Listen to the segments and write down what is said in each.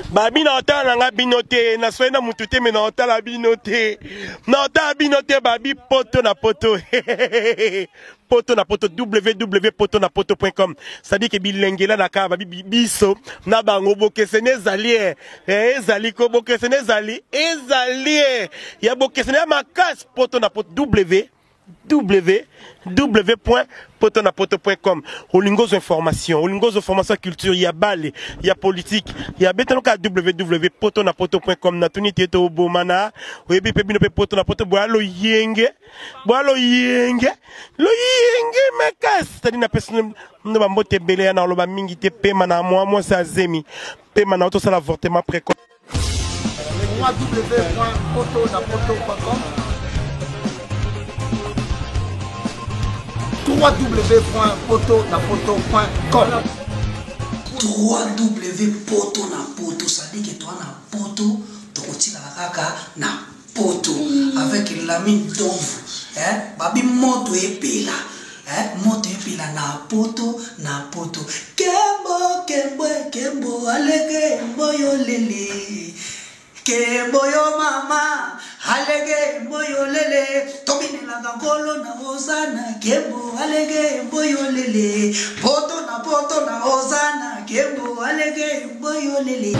Babi na otala nga binote na soena mutute me na otala binote. Na otala binote babi poto na poto. Poto na poto www.potonapoto.com. Ça dit que bilengela na ka babi biso na bango bokesene zali ezali ko bokesene zali ezali ya bokesene makas poto na poto www.potonapoto.com. Olingos information, olingos information culture, il y a balle, il y a politique, il y a betanoka www.potonapoto.com. Na tunité to bomana, webi pebi no pe potonapoto boalo yenge mekas. C'est-à-dire na personne no ba mbote belé na loba mingi te pema na moi ça zemi. Pema na auto ça l'avortement précoce. www.potonapoto.com www.potonapoto.com www.potonapoto, ça dit que toi na poto, tu continues la kaka na poto avec l'ami d'ombre, babi moto epela, moto epela na poto, kembo alege mboyo lele, kembo yo mama alege mboyo lele, tobine la gangolo na hosana, kembo alege mboyo lele, poto na hosana, kembo alege mboyo lele.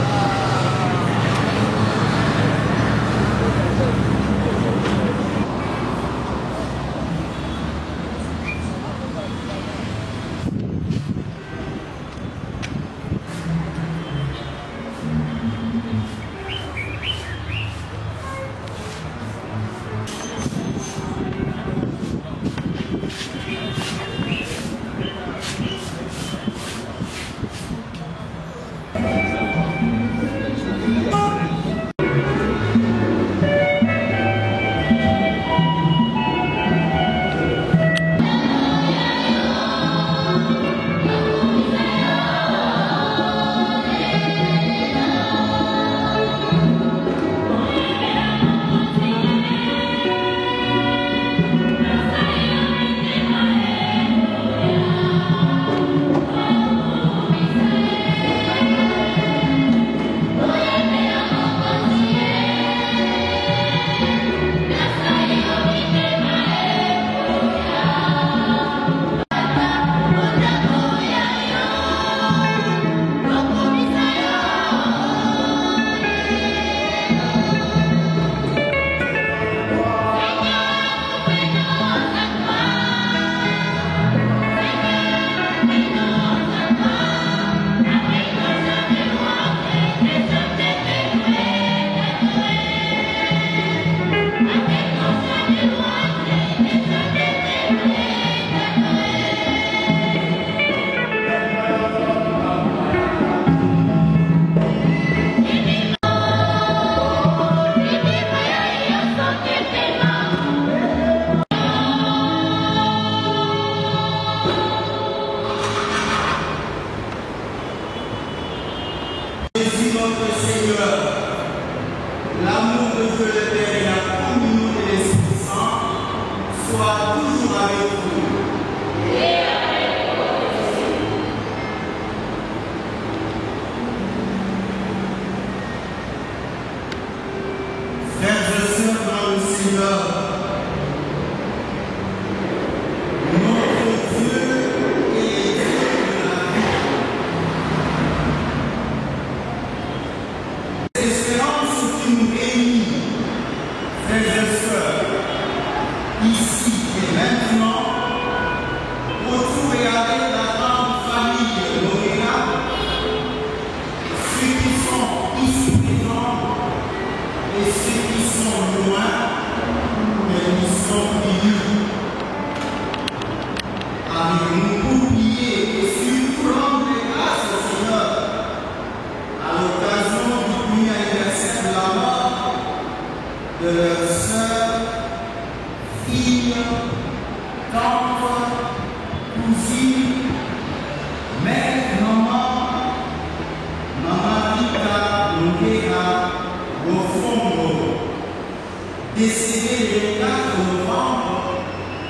Décédé le 4 novembre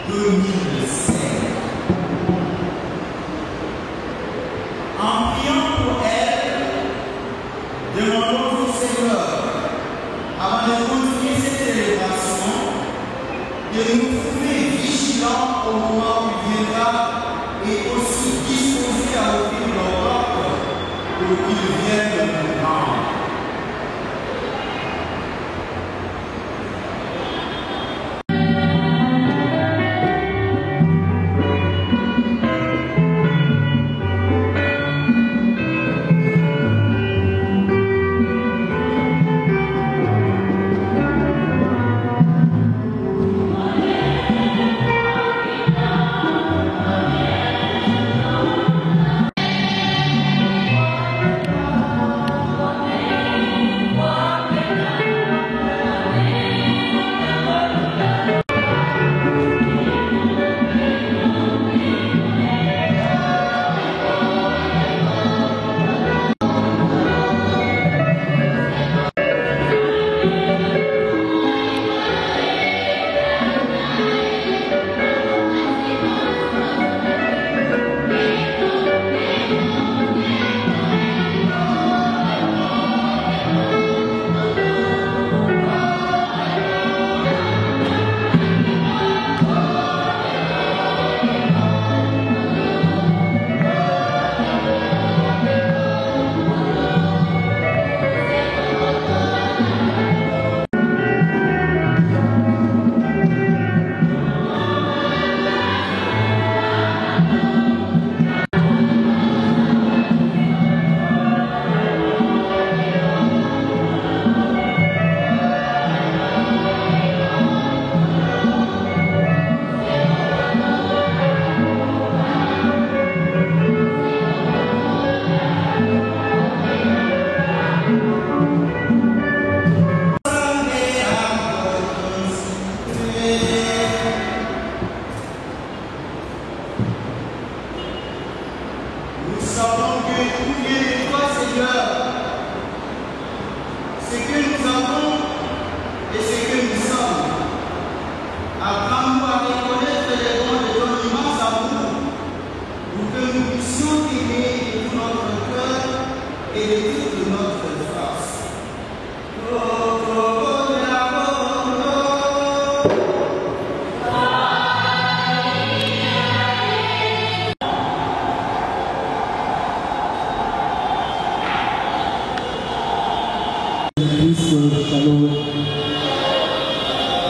2016. En priant pour elle, demandons au Seigneur, avant de continuer cette célébration, de nous trouver vigilants au moment où il viendra et aussi disposés à offrir nos portes pour qu'il vienne nous rendre.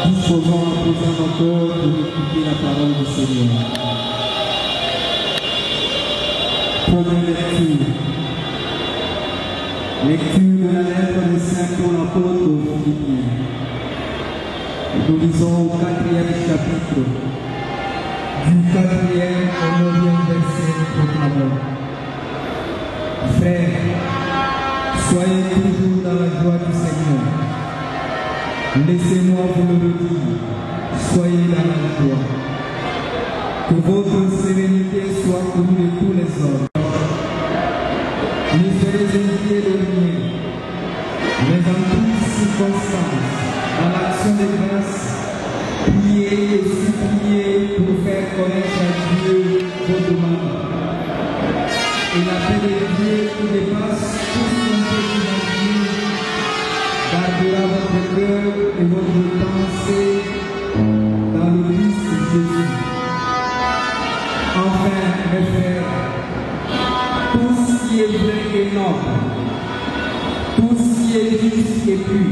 Disposons à présent encore pour écouter la parole du Seigneur. Première lecture. Lecture de la lettre de Saint Paul apôtre aux Philippiens. Nous lisons au 4e chapitre, du 4e au 9e verset du proclamant. Frères, soyez toujours dans la joie du Seigneur. Laissez-moi vous le redire, soyez dans la joie. Que votre sérénité soit connue de tous les hommes. Ne soyez inquiets de rien, mais en toutes circonstances, dans l'action de grâce, priez et suppliez pour faire connaître à Dieu vos demandes. Et la paix de Dieu qui dépasse tout ce qu'on peut imaginer gardera votre cœur et votre pensée dans le Christ Jésus. Enfin, mes frères, tout ce qui est vrai et noble, tout ce qui est juste et pur,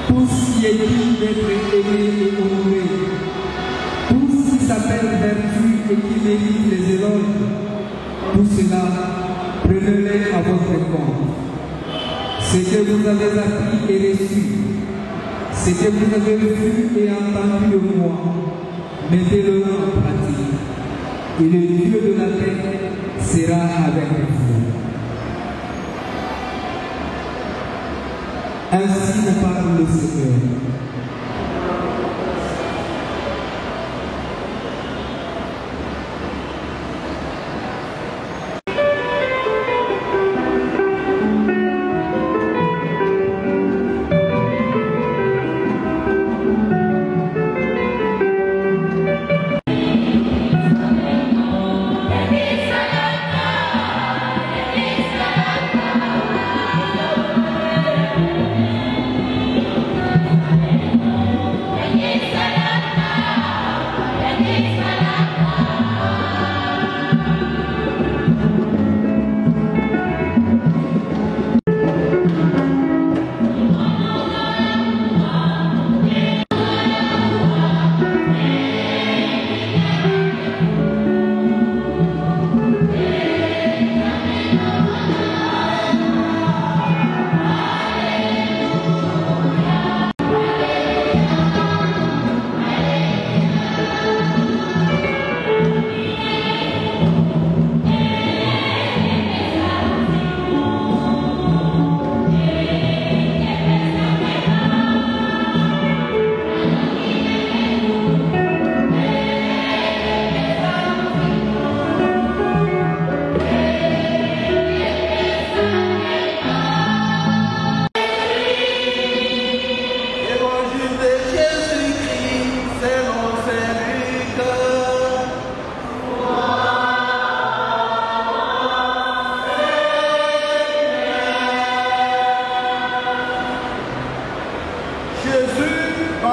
tout ce qui est digne d'être aimé et honoré, tout ce qui s'appelle vertu et qui mérite les éloges, tout cela, prenez-les à votre compte. Ce que vous avez appris et reçu, ce que vous avez vu et entendu de moi, mettez-le en pratique. Et le Dieu de la paix sera avec vous. Ainsi nous parle le Seigneur.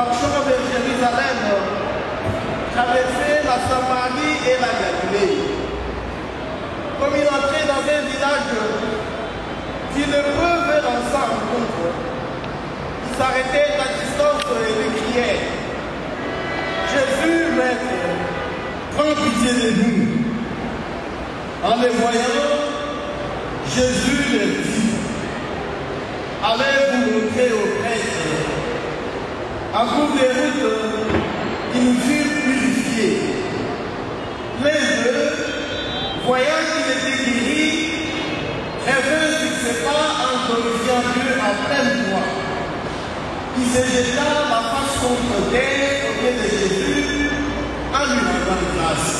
marchant vers Jérusalem, traversaient la Samarie et la Galilée. Comme il entrait dans un village, si le peuple dans sa rencontre, il s'arrêtait à distance et lui criait: Jésus, maître, prends pitié de nous. En les voyant, Jésus leur dit: allez vous montrer au prêtre. En cours de route, ils furent purifiés. Les deux, voyant qu'il était guéri, rêvèrent sur ses pas en glorifiant Dieu en pleine voix. Il se jeta la face contre terre au pied de Jésus en lui rendant grâce.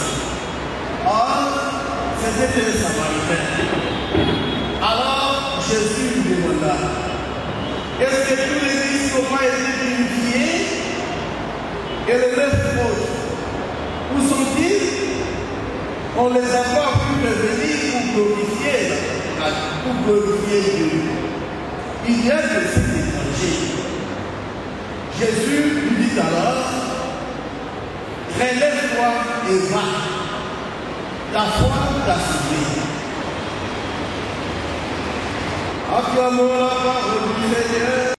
Or, c'était un Samaritain. Alors Jésus lui demanda: est-ce que tous les fils n'ont pas été purifiés? Et les 9 autres, où sont-ils? On les a pas pu revenir pour glorifier Dieu. Il y a que cet étranger. Jésus lui dit alors: relève-toi et va. La foi t'a sauvé. Acclamons la parole du Seigneur.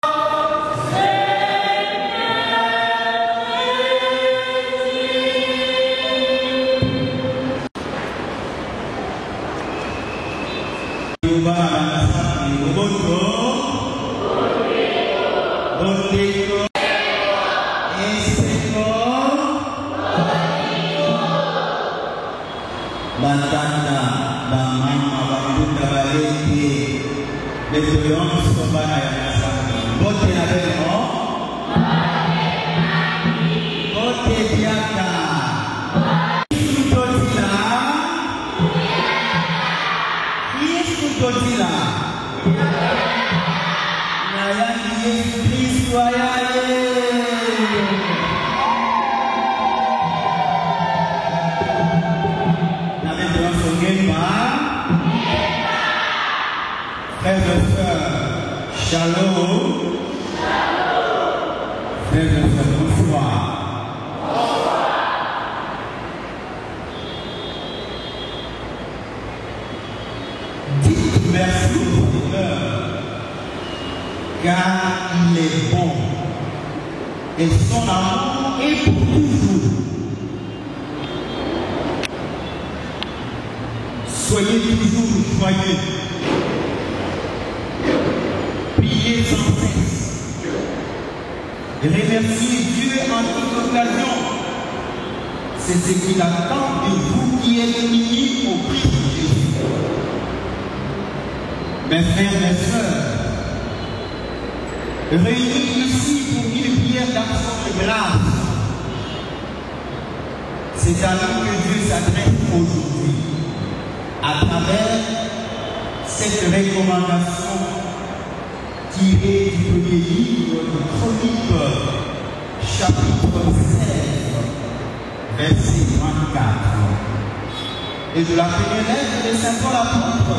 Et de la première lettre de Saint Paul apôtre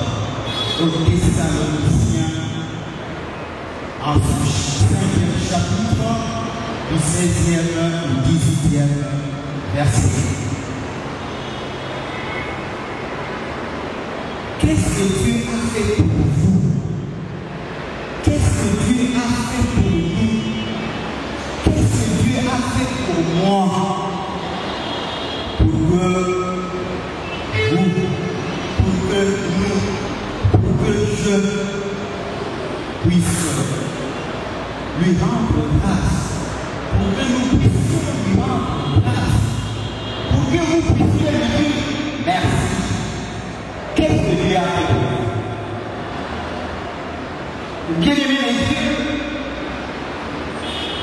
aux Thessaloniciens, en son 5e chapitre, du 16e au 18e verset. Qu'est-ce que Dieu a fait pour vous? Qu'est-ce que Dieu a fait pour nous? Qu'est-ce que Dieu a fait pour moi? Pour que pour que je puisse lui rendre grâce, pour que nous puissions lui rendre grâce, pour que vous puissiez lui dire merci. Qu'est-ce que Dieu a fait pour vous? Bien-aimés les dieux,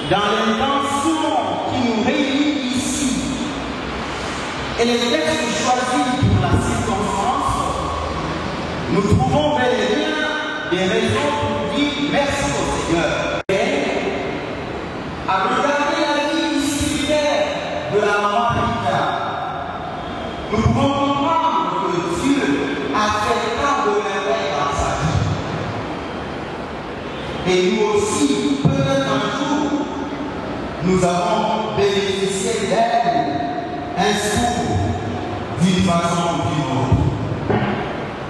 dans l'intention qui nous réunit ici, et les textes choisis pour la circonstance, nous trouvons bel et bien des raisons pour dire merci au Seigneur. Et à regarder la vie ici de la maman Rita, nous pouvons comprendre que Dieu a fait tant de merveilles dans sa vie. Et nous aussi, peut-être un jour, nous avons bénéficié d'aide, un secours, d'une façon ou d'une autre.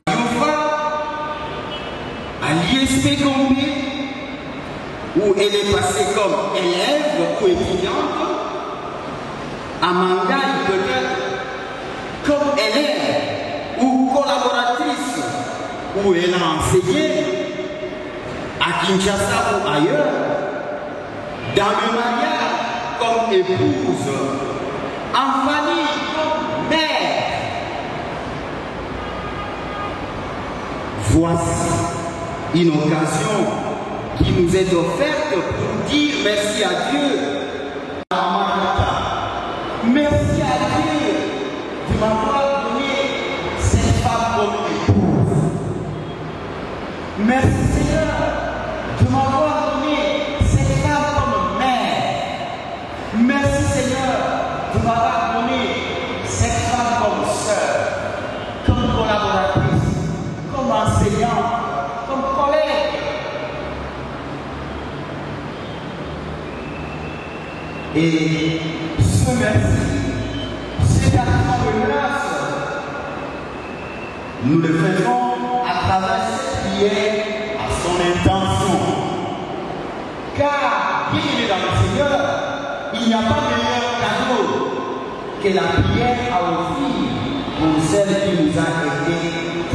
Une fois, à l'ISP Gombe, où elle est passée comme élève ou étudiante, à Mangaï peut-être comme élève ou collaboratrice, où elle a enseigné, à Kinshasa ou ailleurs, dans le mariage comme épouse, en famille comme mère. Voici une occasion qui nous est offerte pour dire merci à Dieu. Merci à Dieu de m'avoir donné cette femme comme épouse. Merci Seigneur de m'avoir donné cette femme comme mère. Merci Seigneur de m'avoir donné cette femme comme sœur, comme collaboratrice, comme enseignante, comme collègue. Et ce merci, cet acte de grâce, nous le faisons à travers cette prière à son intention. Car, bien aimé dans le Seigneur, il n'y a pas meilleur cadeau que la prière à offrir pour celle qui nous a été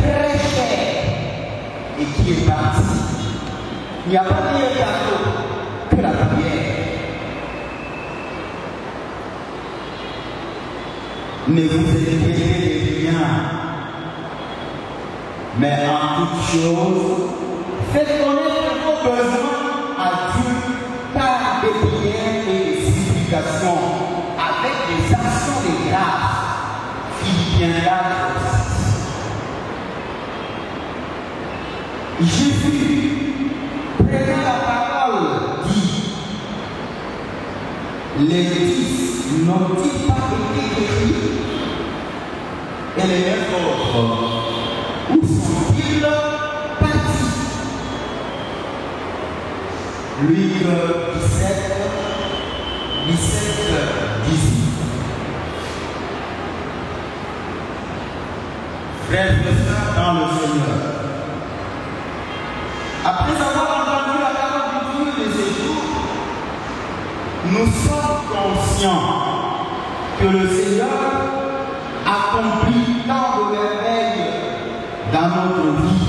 très chère et qui est partie. Il n'y a pas meilleur cadeau que la prière. Ne vous inquiétez de rien, mais en toute chose, faites connaître vos besoins à Dieu par des prières et des supplications, avec des actions de grâce. Philippiens 4. Jésus, prenant la parole, dit: les 10 n'ont-ils pas été écrits? Et les 9 autres, où sont-ils partis? Luc 17, 18. Frères et sœurs dans le Seigneur, après avoir entendu la parole de Dieu de ces jours, nous sommes conscients que le Seigneur accomplit tant de merveilles dans notre vie.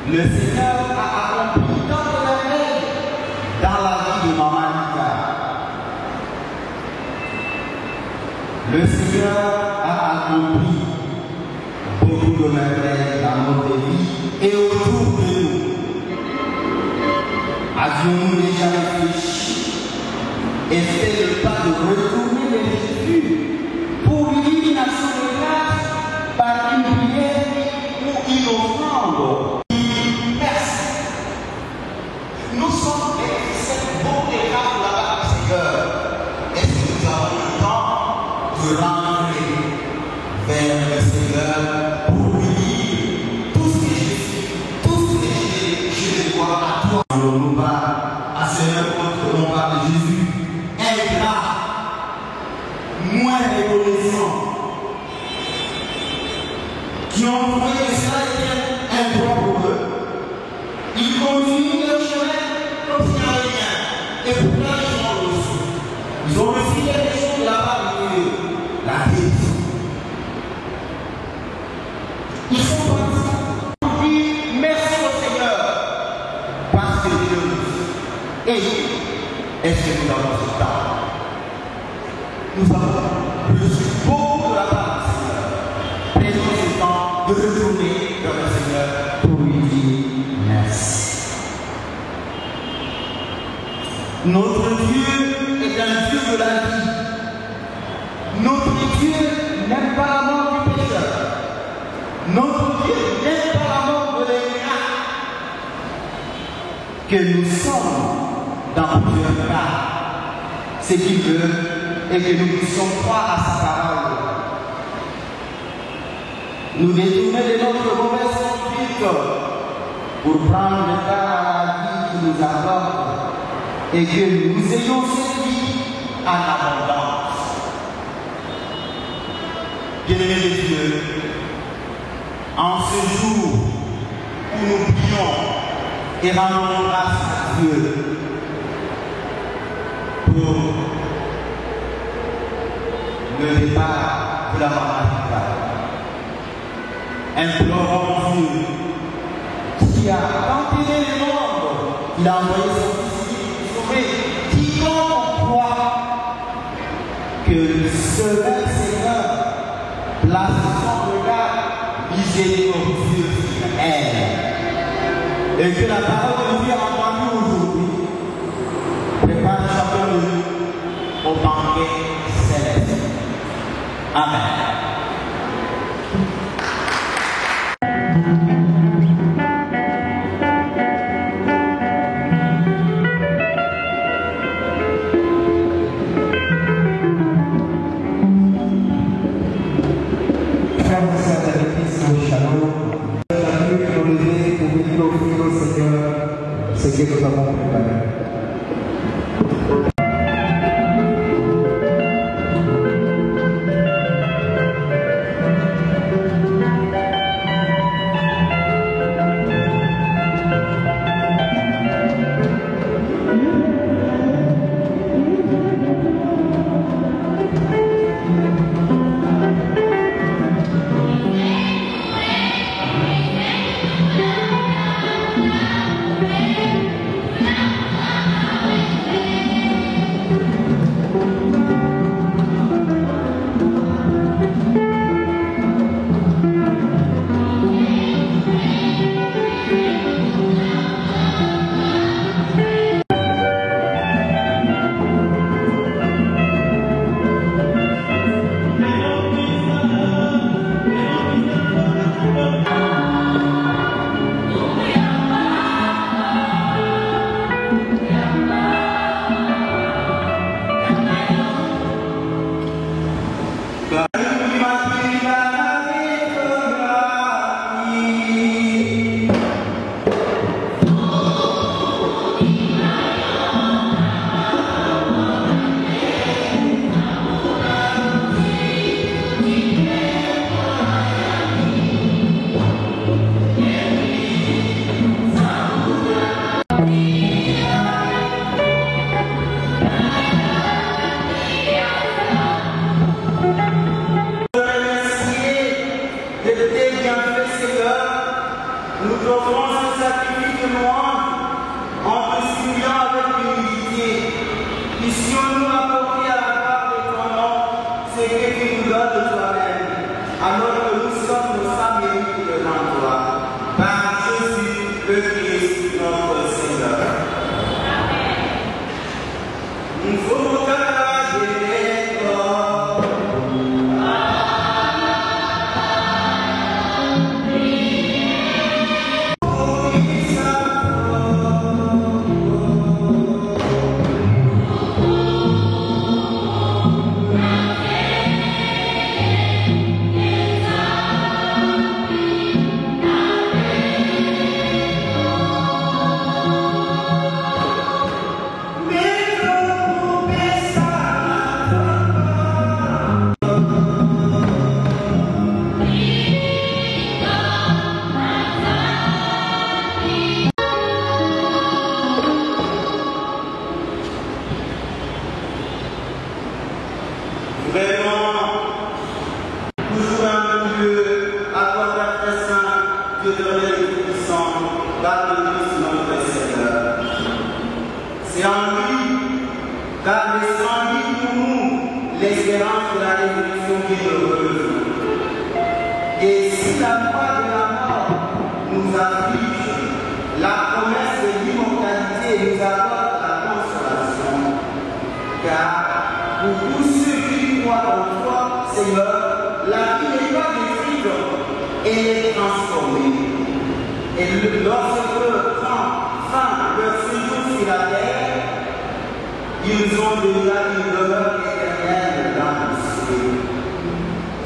Le Seigneur a accompli tant de merveilles dans la vie de Maman Lika. Le Seigneur a accompli beaucoup de merveilles dans notre vie et autour de nous. Avions-nous déjà réfléchi et fait le pas de retourner vers Jésus pour lui dire une action de grâce par une prière ou une offrande? Merci. Nous sommes cette bonne grâce de la part du Seigneur. Est-ce que nous avons le temps de rentrer vers le Seigneur pour lui dire tout ce que je suis, tout ce que je dois à toi? On parle à Seigneur quand on parle de Jésus, ingrat, moins reconnaissant, qui ont trouvé que cela était un droit pour eux. Ils continuent leur chemin comme s'il n'y avait rien. Et pourtant, ils ont reçu. Ils ont reçu quelque chose de la part de Dieu, la guérison. Ils sont partis pour dire merci au Seigneur parce que Dieu nous. Et est-ce que nous avons ce temps? Nous avons reçu beaucoup de la part du Seigneur. Prenons ce temps de retourner vers le Seigneur pour lui dire merci. Notre Dieu est un Dieu de la vie. Notre Dieu n'aime pas la mort du pécheur. Notre Dieu n'aime pas la mort de l'ingrat. Que nous sommes dans plusieurs cas. Ce qu'il veut et que nous puissions croire à sa parole. Nous détourner de notre mauvaise conduite pour prendre part à la vie qui nous apporte et que nous ayons cette vie en abondance. Bien-aimés de Dieu, en ce jour où nous prions et rendons grâce à Dieu pour le départ de la maman, implorons Dieu qui a tant aimé le monde, il a envoyé son Fils pour sauver quiconque croit que ce même Seigneur place son regard miséricordieux sur elle, et que la parole de Dieu entendue aujourd'hui prépare chacun de nous au banquet céleste. Amen. Ce que nous avons préparé.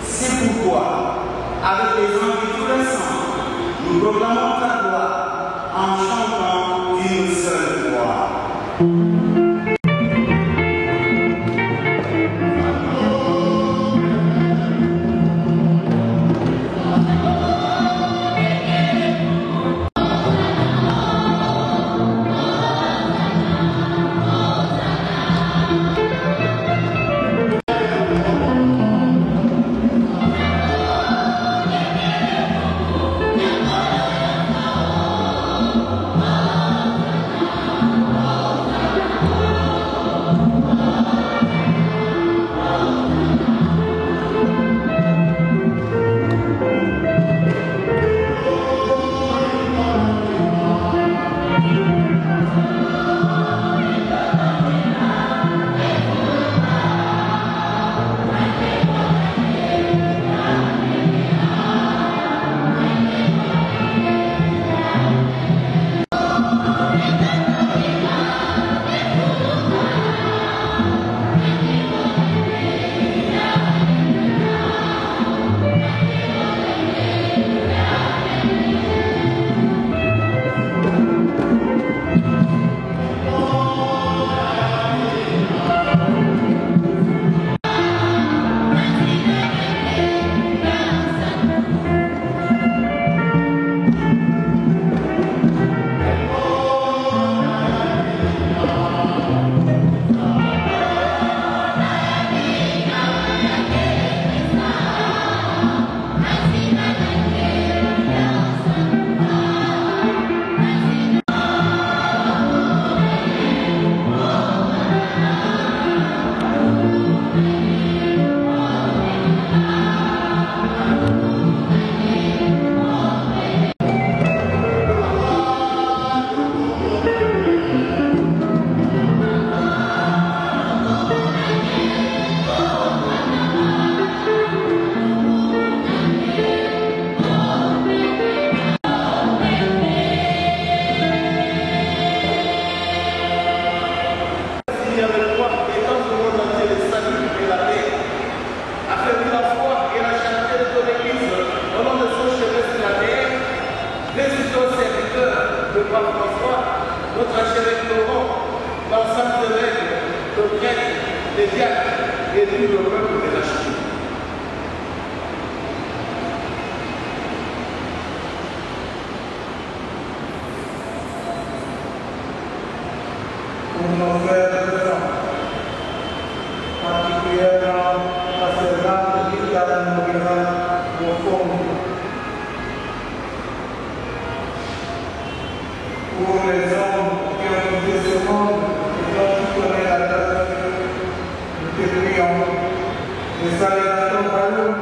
C'est pourquoi, avec les anges de tous les saints, nous proclamons ta gloire en chantant d'une seule voix. reçoit notre archevêque Laurent, l'ensemble de règles, le prêtre, les diacres et tout le peuple de la Chine. Pour nos frères et sœurs, particulièrement la servante Rita Moguera Mofongo, pour les hommes qui ont quitté ce monde et dont tu connais la date, nous te prions. Les salutations Baloum,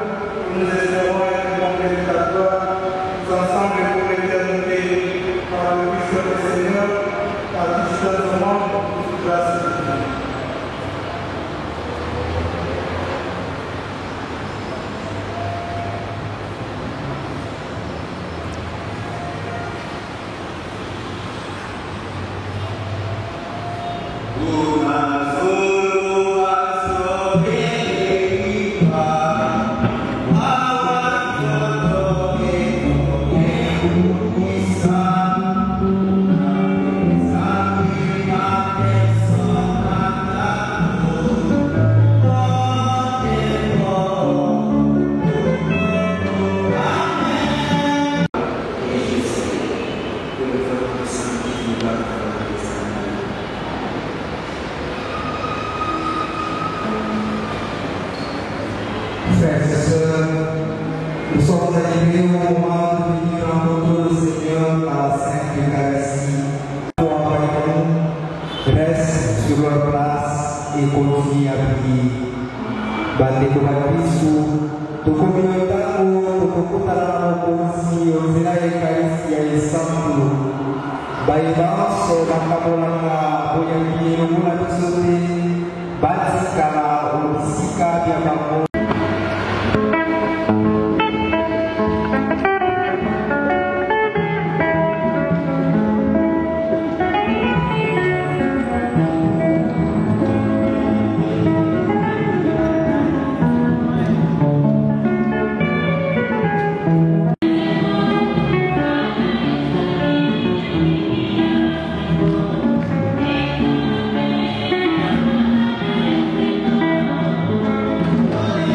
nous espérons être complètes à toi, nous ensemble pour l'éternité, par le Christ du Seigneur, à distance du monde, grâce à Dieu. Frères et sœurs, nous sommes arrivés au moment de venir rencontrer le Seigneur à la Sainte Eucharistie. Nous restent sur leur place et continuent à prier. Bandeko bakristu, tukumiyotango, tukukutana mokonzi, ozela Eucharistie ya esantu. Bayebanso bakamolanga boyangile longula biso te, batikala obisika bya bango. Amen.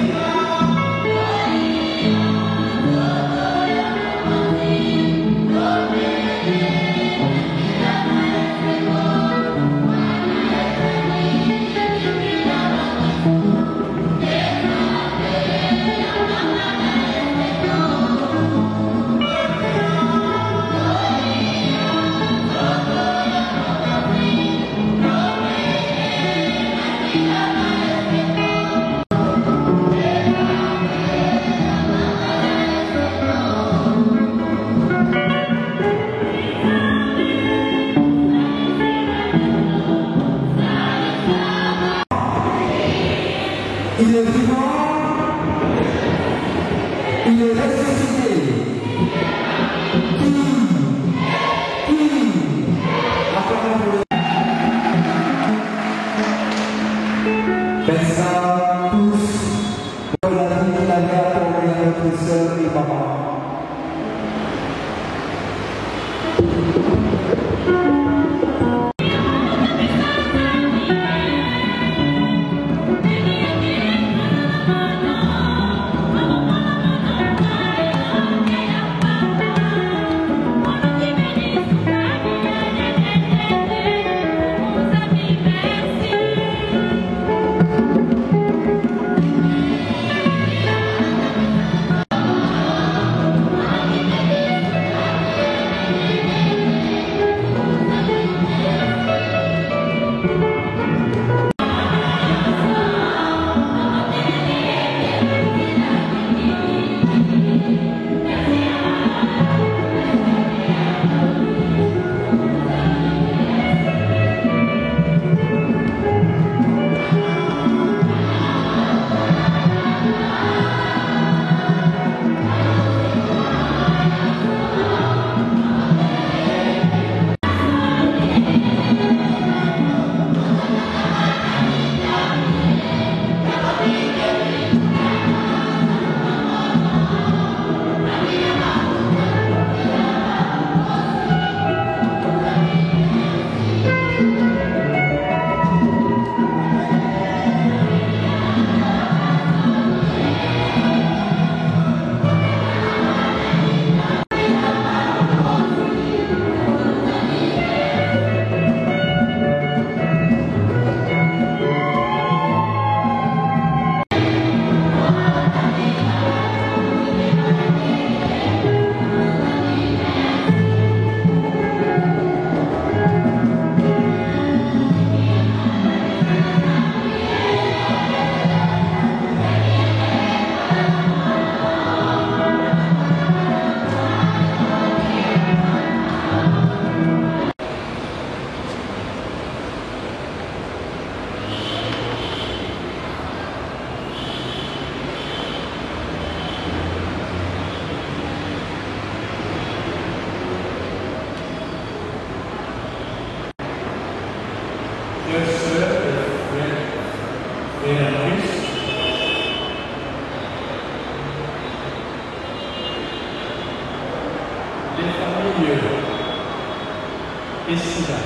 Essida,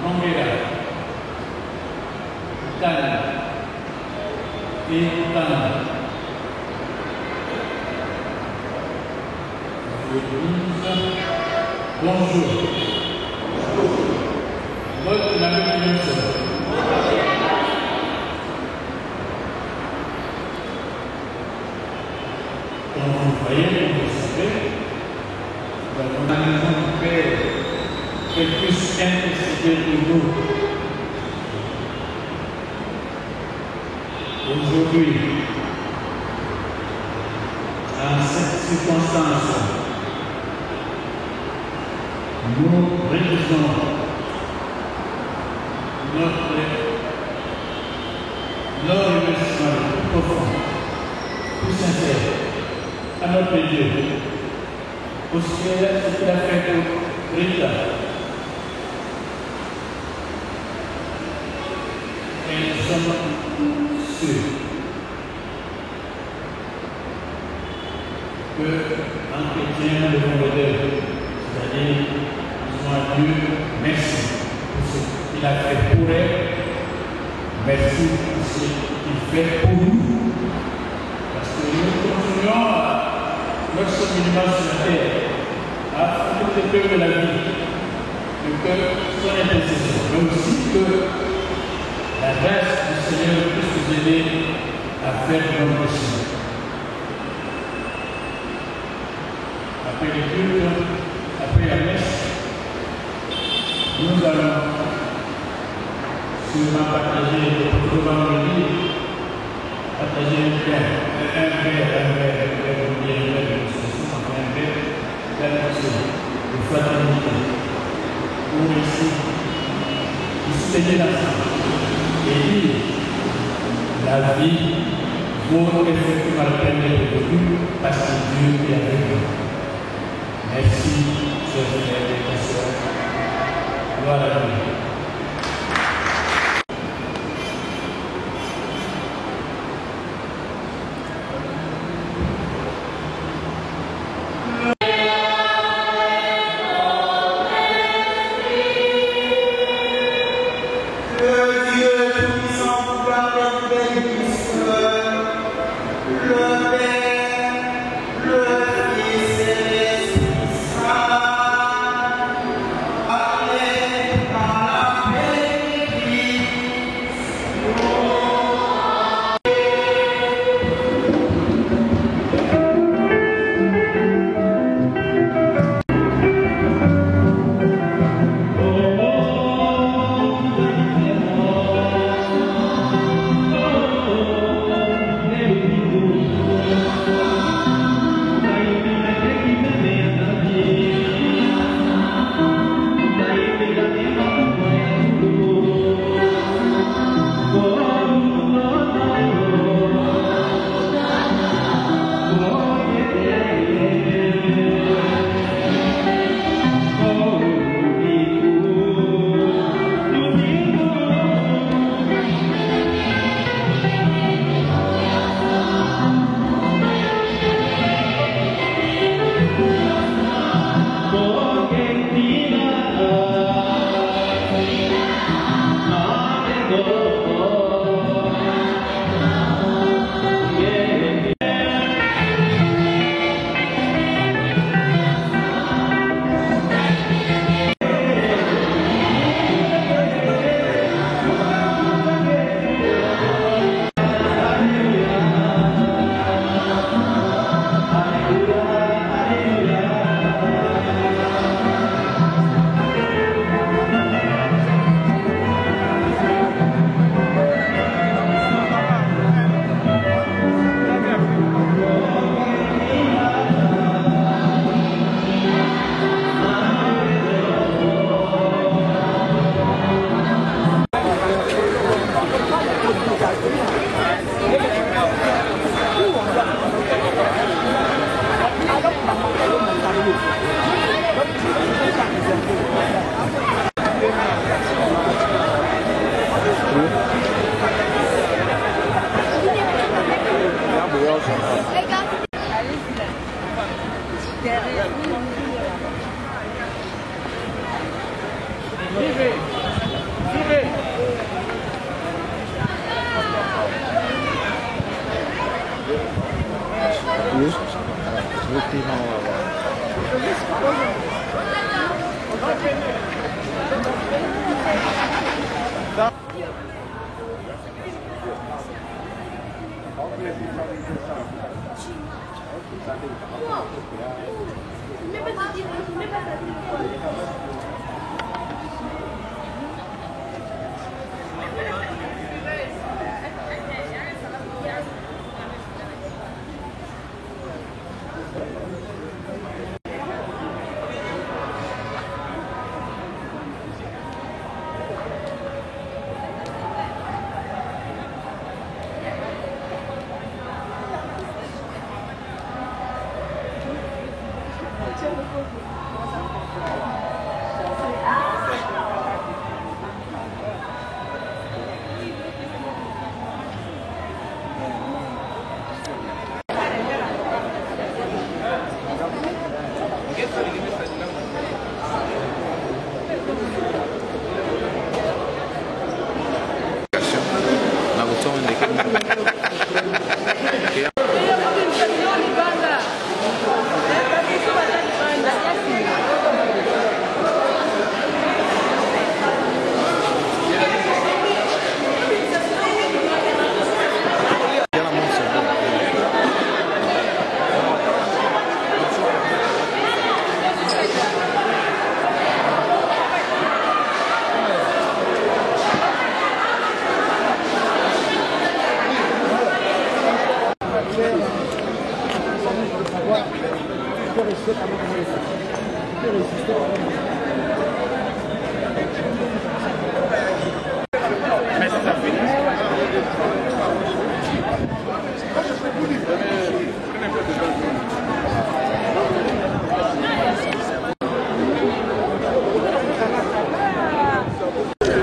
Mangera, Tana, et Tana. Bonjour. Votre la même chose. Comme vous voyez, comme vous le savez, nous avons la maison de Père qu'elle puisse intercéder pour nous. Aujourd'hui, en cette circonstance, nous réalisons notre remerciement plus profond, plus sincère à notre Dieu, pour ce qu'il a fait pour Rita. Et nous sommes sûrs que en chrétien, nous devons le dire, c'est-à-dire, disons à Dieu, merci pour ce qu'il a fait pour elle, merci pour ce qu'il fait pour nous. Parce que nous continuons notre cheminement sur la terre à affronter le cœur de la vie, le cœur son intercession, mais aussi que la grâce du Seigneur puisse nous aider à faire notre chemin. Après les cultes, après la messe, nous allons sûrement partager le vendredi, partager un verre de fraternité, pour ici, soutenir l'ensemble et dire la vie vaut effectivement la peine d'être vécue parce que Dieu est avec nous. Merci, chers frères et sœurs. Gloire à Dieu.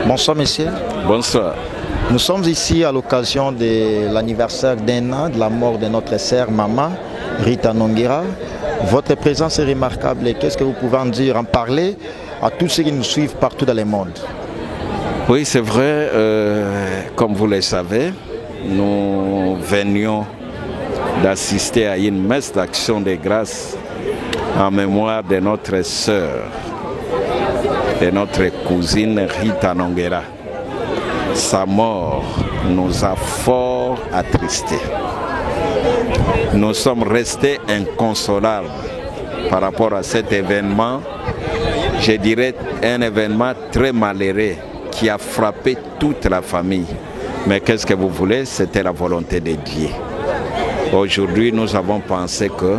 Bonsoir messieurs. Bonsoir. Nous sommes ici à l'occasion de l'anniversaire d'un an de la mort de notre sœur maman, Rita Nonguera. Votre présence est remarquable et qu'est-ce que vous pouvez en dire, en parler à tous ceux qui nous suivent partout dans le monde? Oui, c'est vrai, comme vous le savez, nous venions d'assister à une messe d'action de grâce en mémoire de notre sœur, de notre cousine Rita Nonguera. Sa mort nous a fort attristés. Nous sommes restés inconsolables par rapport à cet événement. Je dirais un événement très malheureux qui a frappé toute la famille. Mais qu'est-ce que vous voulez? C'était la volonté de Dieu. Aujourd'hui, nous avons pensé que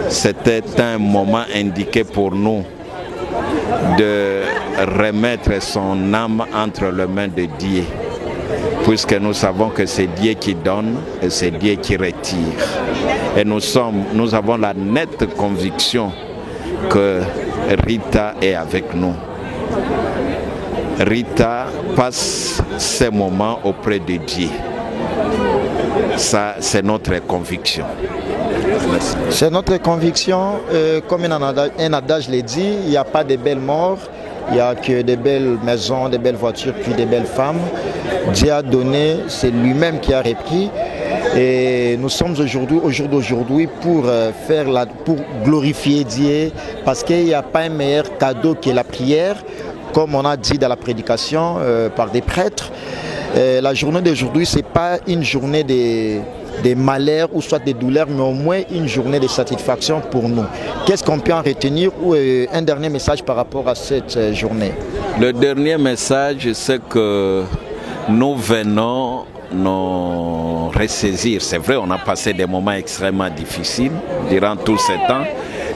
c'était un moment indiqué pour nous de remettre son âme entre les mains de Dieu, puisque nous savons que c'est Dieu qui donne et c'est Dieu qui retire. Et nous avons la nette conviction que Rita est avec nous. Rita passe ces moments auprès de Dieu. Ça, c'est notre conviction. C'est notre conviction. Comme un adage l'a dit, il n'y a pas de belles morts, il n'y a que de belles maisons, de belles voitures, puis de belles femmes. Dieu a donné, c'est lui-même qui a repris. Et nous sommes aujourd'hui pour glorifier Dieu, parce qu'il n'y a pas un meilleur cadeau que la prière, comme on a dit dans la prédication par des prêtres. La journée d'aujourd'hui, ce n'est pas une journée de malheur ou soit de douleur, mais au moins une journée de satisfaction pour nous. Qu'est-ce qu'on peut en retenir ou un dernier message par rapport à cette journée? Le dernier message, c'est que nous venons nous ressaisir. C'est vrai, on a passé des moments extrêmement difficiles durant tout ce temps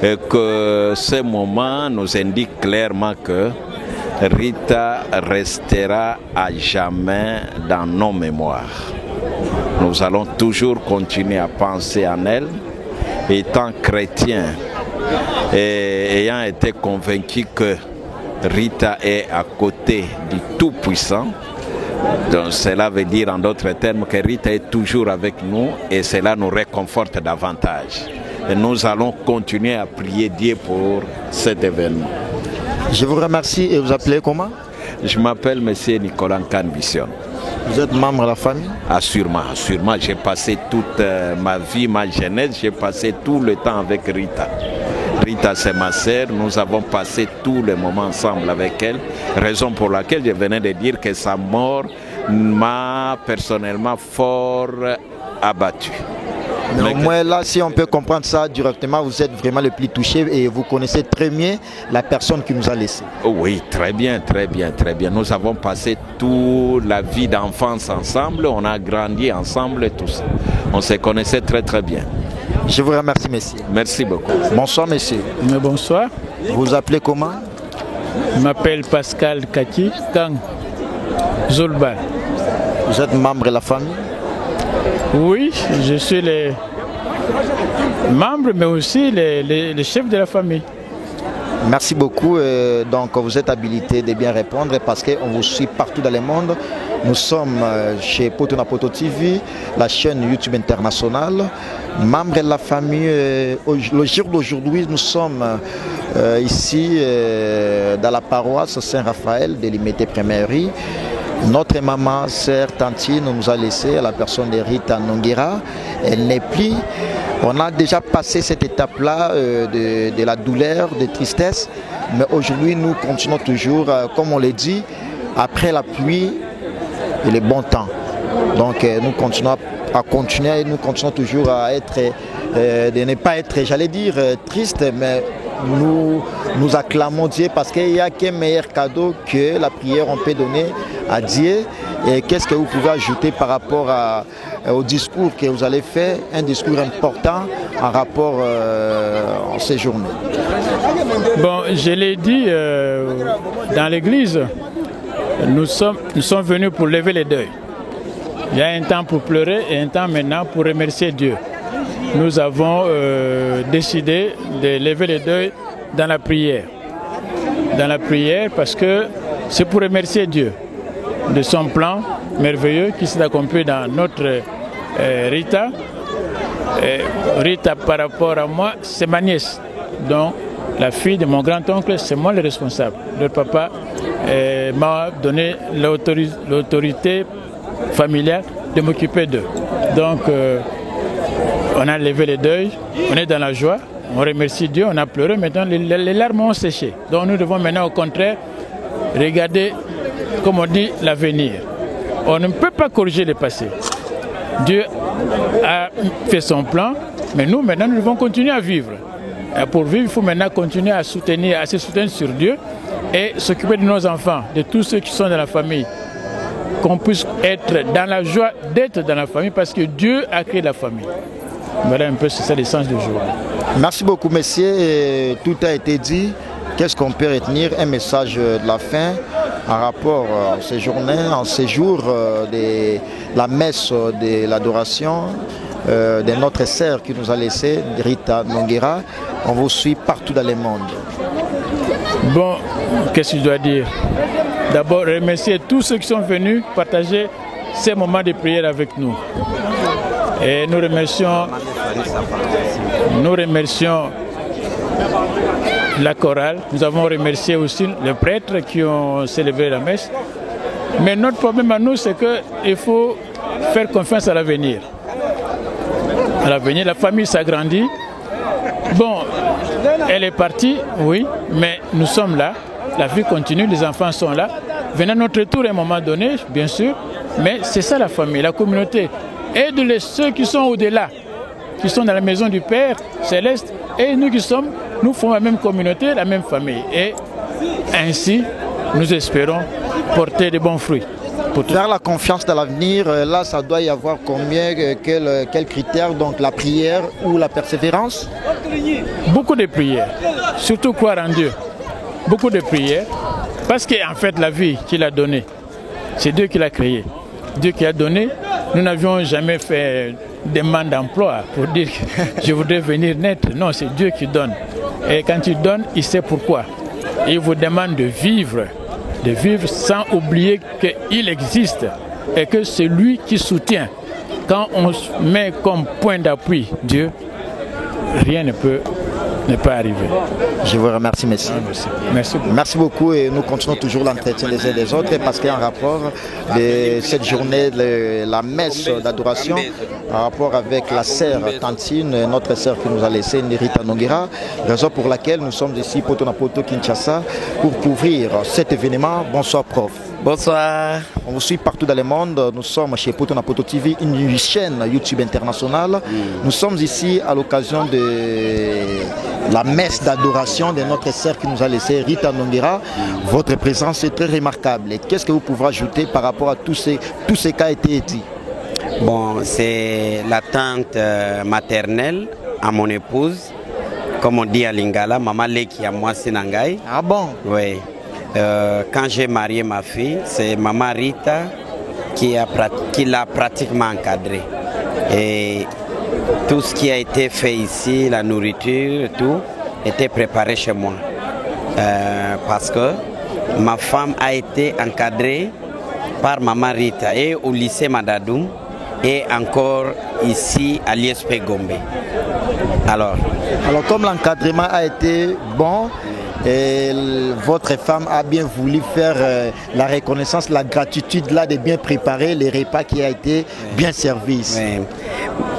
et que ces moments nous indiquent clairement que Rita restera à jamais dans nos mémoires. Nous allons toujours continuer à penser en elle, étant chrétiens et ayant été convaincus que Rita est à côté du Tout-Puissant. Donc cela veut dire en d'autres termes que Rita est toujours avec nous et cela nous réconforte davantage. Et nous allons continuer à prier Dieu pour cet événement. Je vous remercie et vous appelez comment? Je m'appelle M. Nicolas Nkan-Bisson. Vous êtes membre de la famille? Assurément, assurément. J'ai passé toute ma vie, ma jeunesse, j'ai passé tout le temps avec Rita. Rita, c'est ma sœur. Nous avons passé tous les moments ensemble avec elle. Raison pour laquelle je venais de dire que sa mort m'a personnellement fort abattu. Mais au moins là, si on peut comprendre ça directement, vous êtes vraiment le plus touché et vous connaissez très bien la personne qui nous a laissé. Oui, très bien, très bien, très bien. Nous avons passé toute la vie d'enfance ensemble, on a grandi ensemble, tout ça. On se connaissait très très bien. Je vous remercie, messieurs. Merci beaucoup. Bonsoir, messieurs. Mais bonsoir. Vous vous appelez comment? Je m'appelle Pascal Kati Kang Zolban. Vous êtes membre de la famille? Oui, je suis les membres, mais aussi les chefs de la famille. Merci beaucoup. Donc, vous êtes habilité de bien répondre parce qu'on vous suit partout dans le monde. Nous sommes chez Poto na Poto TV, la chaîne YouTube internationale. Membres de la famille, le jour d'aujourd'hui, nous sommes ici dans la paroisse Saint-Raphaël de Limité Primerie. Notre maman, sœur Tantine, nous a laissé à la personne de Rita Nonguera. Elle n'est plus. On a déjà passé cette étape-là de la douleur, de tristesse. Mais aujourd'hui, nous continuons toujours, comme on l'a dit, après la pluie et le bon temps. Donc nous continuons à continuer et nous continuons toujours à être, de ne pas être, j'allais dire, triste, mais nous acclamons Dieu parce qu'il n'y a qu'un meilleur cadeau que la prière on peut donner à Dieu. Et qu'est-ce que vous pouvez ajouter par rapport au discours que vous allez faire, un discours important en rapport en ces journées? Bon, je l'ai dit dans l'église, nous sommes venus pour lever les deuils. Il y a un temps pour pleurer et un temps maintenant pour remercier Dieu. Nous avons décidé de lever les deuils dans la prière. Dans la prière parce que c'est pour remercier Dieu de son plan merveilleux qui s'est accompli dans notre Rita. Rita, par rapport à moi, c'est ma nièce. Donc, la fille de mon grand-oncle, c'est moi le responsable. Le papa m'a donné l'autorité familiale de m'occuper d'eux. Donc, on a levé les deuils, on est dans la joie, on remercie Dieu, on a pleuré, maintenant les larmes ont séché. Donc nous devons maintenant au contraire regarder, comme on dit, l'avenir. On ne peut pas corriger le passé. Dieu a fait son plan, mais nous maintenant nous devons continuer à vivre. Et pour vivre, il faut maintenant continuer à se soutenir sur Dieu et s'occuper de nos enfants, de tous ceux qui sont dans la famille. Qu'on puisse être dans la joie d'être dans la famille parce que Dieu a créé la famille. Voilà un peu, c'est ça l'essence du jour. Merci beaucoup, messieurs. Et tout a été dit. Qu'est-ce qu'on peut retenir? Un message de la fin en rapport à ces journées, en ces jours de la messe de l'adoration de notre sœur qui nous a laissé, Rita Nonguera. On vous suit partout dans le monde. Bon, qu'est-ce que je dois dire? D'abord, remercier tous ceux qui sont venus partager ces moments de prière avec nous. Et nous remercions la chorale. Nous avons remercié aussi les prêtres qui ont célébré la messe. Mais notre problème à nous, c'est qu'il faut faire confiance à l'avenir. À l'avenir, la famille s'agrandit. Bon, elle est partie, oui, mais nous sommes là. La vie continue, les enfants sont là. Venez à notre tour à un moment donné, bien sûr, mais c'est ça la famille, la communauté. Aide ceux qui sont au-delà, qui sont dans la maison du Père Céleste, et nous qui sommes, nous formons la même communauté, la même famille. Et ainsi, nous espérons porter de bons fruits. Pour faire la confiance dans l'avenir, là, ça doit y avoir combien, quels critères? Donc la prière ou la persévérance? Beaucoup de prières, surtout croire en Dieu. Beaucoup de prières, parce qu'en fait la vie qu'il a donnée, c'est Dieu qui l'a créée. Dieu qui a donné, nous n'avions jamais fait demande d'emploi pour dire que je voudrais venir naître. Non, c'est Dieu qui donne. Et quand il donne, il sait pourquoi. Il vous demande de vivre sans oublier qu'il existe et que c'est lui qui soutient. Quand on met comme point d'appui Dieu, rien ne peut n'est pas arrivé. Je vous remercie, monsieur. Merci beaucoup. Merci beaucoup et nous continuons toujours l'entretien des uns des autres parce qu'il y a un rapport de cette journée, la messe d'adoration, en rapport avec la sœur Tantine, notre sœur qui nous a laissé, Rita Nonguera, raison pour laquelle nous sommes ici, Poto na Poto, Kinshasa, pour couvrir cet événement. Bonsoir, prof. Bonsoir. On vous suit partout dans le monde. Nous sommes chez Poto na Poto TV, une chaîne YouTube internationale. Nous sommes ici à l'occasion de la messe d'adoration de notre sœur qui nous a laissé, Rita Nonguera. Votre présence est très remarquable. Qu'est-ce que vous pouvez ajouter par rapport à tout ce qui a été dit? Bon, c'est la tante maternelle à mon épouse, comme on dit à Lingala, Maman Leki à moi Sinangai. Ah bon? Oui. Quand j'ai marié ma fille, c'est Maman Rita qui l'a pratiquement encadrée. Et tout ce qui a été fait ici, la nourriture, tout, était préparé chez moi. Parce que ma femme a été encadrée par Maman Rita et au lycée Madadoum et encore ici à l'ISP Gombe. Alors comme l'encadrement a été bon, et votre femme a bien voulu faire la reconnaissance, la gratitude là de bien préparer les repas qui a été bien servis.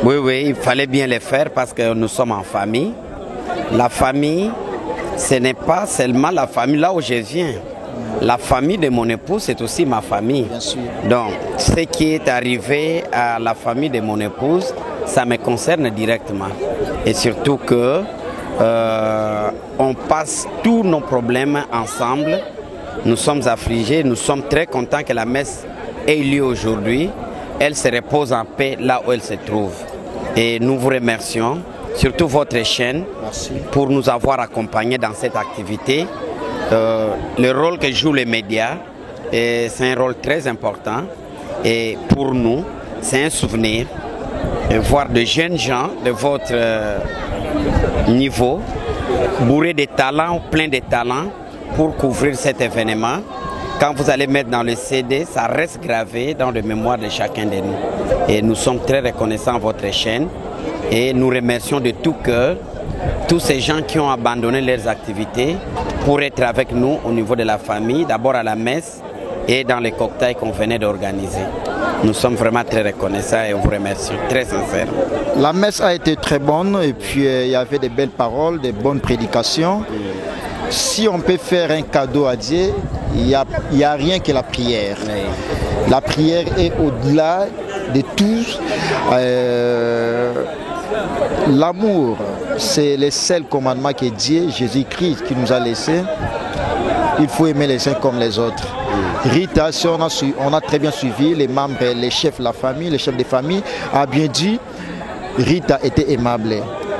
Oui, il fallait bien les faire parce que nous sommes en famille. La famille, ce n'est pas seulement la famille là où je viens. La famille de mon épouse, c'est aussi ma famille. Bien sûr. Donc, ce qui est arrivé à la famille de mon épouse, ça me concerne directement. Et surtout que on passe tous nos problèmes ensemble. Nous sommes affligés, nous sommes très contents que la messe ait lieu aujourd'hui. Elle se repose en paix là où elle se trouve. Et nous vous remercions, surtout votre chaîne, pour nous avoir accompagnés dans cette activité. Le rôle que jouent les médias, c'est un rôle très important. Et pour nous, c'est un souvenir de voir de jeunes gens de votre niveau, bourrés de talents, plein de talents, pour couvrir cet événement. Quand vous allez mettre dans le CD, ça reste gravé dans la mémoire de chacun de nous. Et nous sommes très reconnaissants à votre chaîne et nous remercions de tout cœur tous ces gens qui ont abandonné leurs activités pour être avec nous au niveau de la famille, d'abord à la messe et dans les cocktails qu'on venait d'organiser. Nous sommes vraiment très reconnaissants et on vous remercie très sincèrement. La messe a été très bonne et puis il y avait de belles paroles, de bonnes prédications. Si on peut faire un cadeau à Dieu, il n'y a rien que la prière. La prière est au-delà de tout. L'amour, c'est le seul commandement que Dieu, Jésus-Christ, qui nous a laissé. Il faut aimer les uns comme les autres. Rita, si on a très bien suivi les membres, les chefs de la famille, les chefs de famille, a bien dit, Rita était aimable.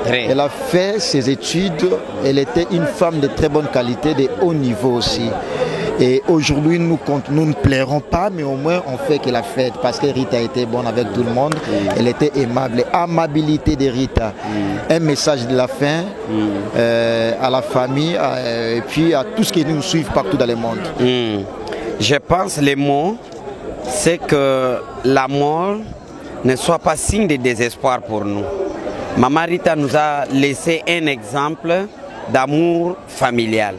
Elle a fait ses études, elle était une femme de très bonne qualité, de haut niveau aussi. Et aujourd'hui, nous ne plairons pas, mais au moins on fait qu'elle a fait parce que Rita était bonne avec tout le monde. Elle était aimable. Amabilité de Rita. Un message de la fin à la famille et puis à tous ceux qui nous suivent partout dans le monde. Je pense les mots, c'est que la mort ne soit pas signe de désespoir pour nous. Maman Rita nous a laissé un exemple d'amour familial.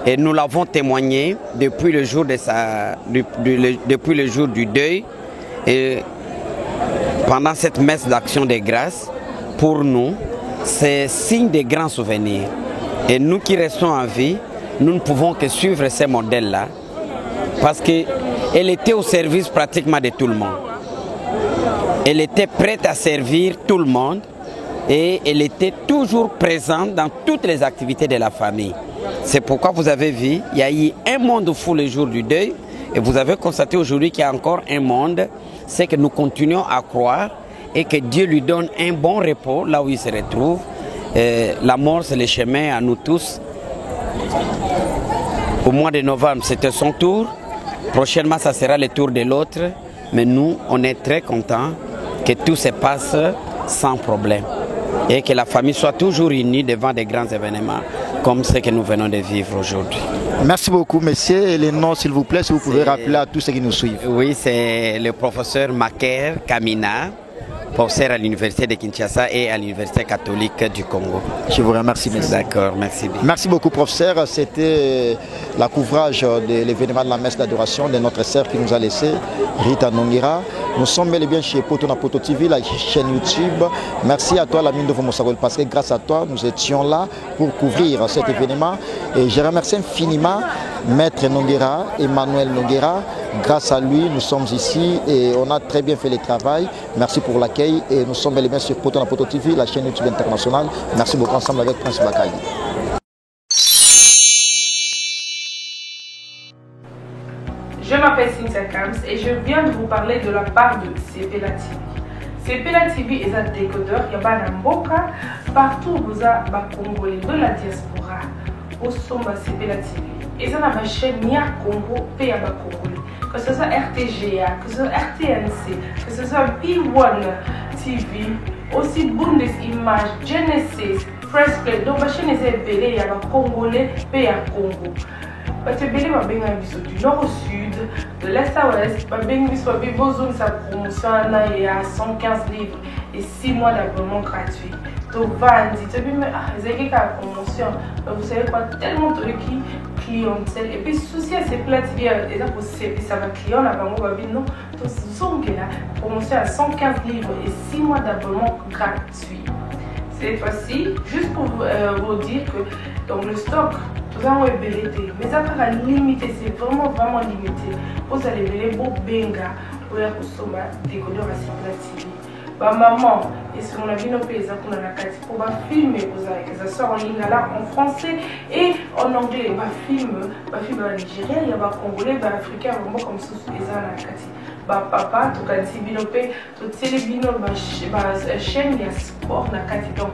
Et nous l'avons témoigné depuis le jour depuis le jour du deuil et pendant cette messe d'action de grâce. Pour nous, c'est signe de grands souvenirs. Et nous qui restons en vie, nous ne pouvons que suivre ces modèles-là parce qu'elle était au service pratiquement de tout le monde. Elle était prête à servir tout le monde et elle était toujours présente dans toutes les activités de la famille. C'est pourquoi vous avez vu, il y a eu un monde fou le jour du deuil et vous avez constaté aujourd'hui qu'il y a encore un monde. C'est que nous continuons à croire et que Dieu lui donne un bon repos là où il se retrouve. La mort, c'est le chemin à nous tous. Au mois de novembre, c'était son tour. Prochainement, ça sera le tour de l'autre. Mais nous, on est très contents que tout se passe sans problème et que la famille soit toujours unie devant des grands événements comme ce que nous venons de vivre aujourd'hui. Merci beaucoup, monsieur. Et les noms, s'il vous plaît, si vous pouvez rappeler à tous ceux qui nous suivent. Oui, c'est le professeur Maker Kamina, professeur à l'université de Kinshasa et à l'université catholique du Congo. Je vous remercie, monsieur. D'accord, merci bien. Merci beaucoup, professeur. C'était la couvrage de l'événement de la messe d'adoration de notre sœur qui nous a laissé, Rita Nongira. Nous sommes bel et bien chez Poto na Poto TV, la chaîne YouTube. Merci à toi, Lamine de Vomosagol, parce que grâce à toi, nous étions là pour couvrir cet événement. Et je remercie infiniment Maître Nongira, Emmanuel Nongira. Grâce à lui, nous sommes ici et on a très bien fait le travail. Merci pour l'accueil et nous sommes bel et bien sur Poto na Poto TV, la chaîne YouTube internationale. Merci beaucoup ensemble avec Prince Bakali. Je m'appelle Cynthia Kams et je viens de vous parler de la part de CPLA TV. CPLA TV est un décodeur, il y a un mboka, partout vous avez des Congolais de la diaspora, au sommet CPLA TV. Et ça a une chaîne Nia Congo, pays Congolais. Que ce soit RTGA, que ce soit RTNC, que ce soit P1 TV, aussi Bundesimage, Genesis, Press Play. Donc la chaîne est appelée, il y a des Congolais, pays Congo. Parce que les gens du nord au sud, de l'est à l'ouest, ils ont sa promotion il y a 115 livres et 6 mois d'abonnement gratuit. Donc, ils ont une promotion. Vous savez quoi, tellement de clientèle. Et puis, souci à ces plats, ça va client, là, non. Donc, la promotion à 115 livres et 6 mois d'abonnement gratuit. Cette fois-ci, juste pour vous dire que dans le stock, nous avons ébélité, mais ça va limité, c'est vraiment limité. Vous allez les beaux benga pour les consommer décodeur à CPLA TV. Maman, et si on a vu nos pays, pour filmer, ça sort en ligne là en français et en anglais. Film en Nigeria, il y a des Congolais, des Africains, vraiment comme ça, les papa, tout cas, Binope, tout télébino, chaîne, il y a sport, donc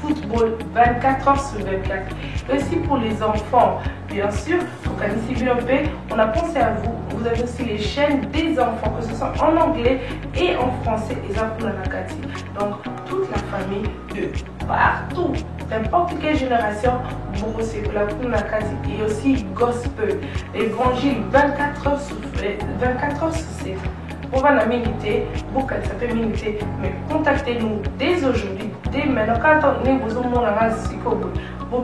football 24 heures sur 24. Et aussi pour les enfants, bien sûr, tout cas, Binope, on a pensé à vous. Vous avez aussi les chaînes des enfants, que ce soit en anglais et en français, et ça pour la Nakati. Donc, toute la famille de partout, n'importe quelle génération, beaucoup c'est pour la Nakati. Et aussi gospel, évangile 24 heures sur 7. Pour la minute, beaucoup ça peut minute, mais contactez-nous dès aujourd'hui, dès maintenant. Quand on est besoin de vous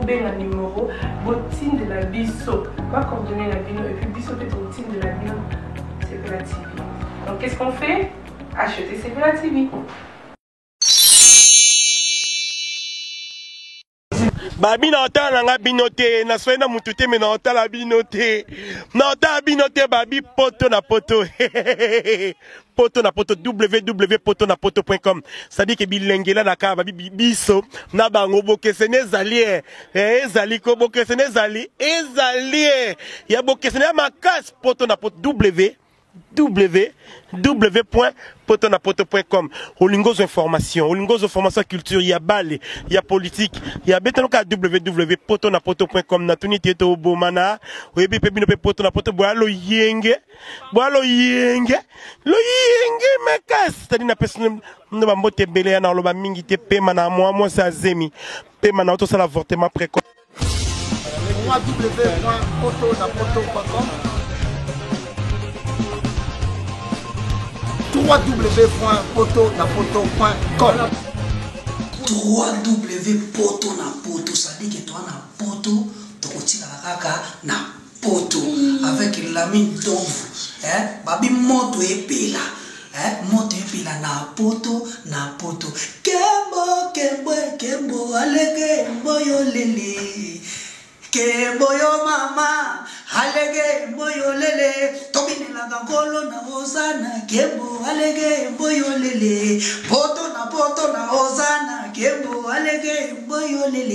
avez un numéro, vous team de la biso, pas coordonner la bino, et puis biso peut être au team de la bino, CPLA TV. Donc qu'est-ce qu'on fait? Acheter CPLA TV. Babi na otala nga binote na soena mutute me na otala binote na otala binote babi poto na poto poto na poto www.potonapoto.com ça dit que bilengela na ka babi biso na bango bokesene ezali ezali ko bokesene ezali ya bokesene makas poto na poto www.potonapoto.com. Olingos information, olingos formation culture, il y a balle, il y a politique, il y a betanoka www.potonapoto.com. Natuni tieto obomana, webi pebino pe potonapoto boalo yenge mekas. C'est-à-dire na personne ne va moter belé na loba mingi te pema na moi ça zemi. Pema na auto ça l'avortement précoce. www.potonapoto.com www.potonapoto.com www.potonapoto, ça dit que toi na poto, tokotika kaka na poto avec l'ami d'ombre, babi moto epela, moto epela na poto kembo alege mboyo lele kembo yo mama alege mboyo lele tobinela ngolo na ozana kembo alege mboyo lele poto na ozana kembo alege mboyo lele.